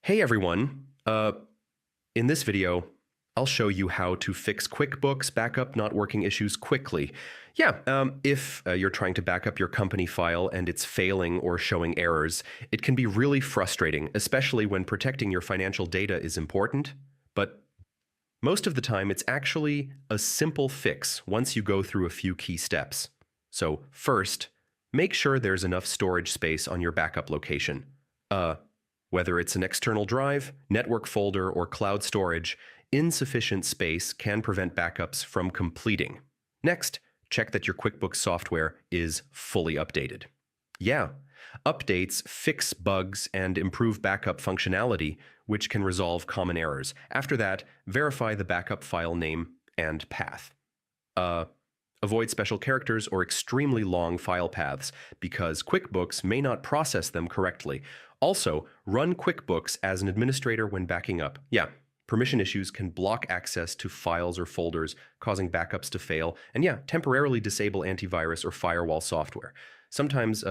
Hey everyone. In this video, I'll show you how to fix QuickBooks backup not working issues quickly. If you're trying to back up your company file and it's failing or showing errors, it can be really frustrating, especially when protecting your financial data is important. But most of the time, it's actually a simple fix once you go through a few key steps. So first, make sure there's enough storage space on your backup location. Whether it's an external drive, network folder, or cloud storage, insufficient space can prevent backups from completing. Next, check that your QuickBooks software is fully updated. Updates fix bugs and improve backup functionality, which can resolve common errors. After that, verify the backup file name and path. Avoid special characters or extremely long file paths because QuickBooks may not process them correctly. Also, run QuickBooks as an administrator when backing up. Permission issues can block access to files or folders, causing backups to fail, and temporarily disable antivirus or firewall software. Sometimes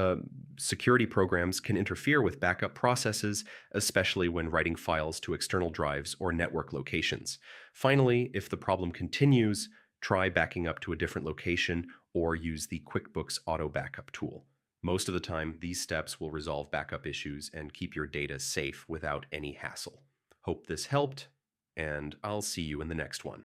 security programs can interfere with backup processes, especially when writing files to external drives or network locations. Finally, if the problem continues, try backing up to a different location or use the QuickBooks Auto Backup tool. Most of the time, these steps will resolve backup issues and keep your data safe without any hassle. Hope this helped, and I'll see you in the next one.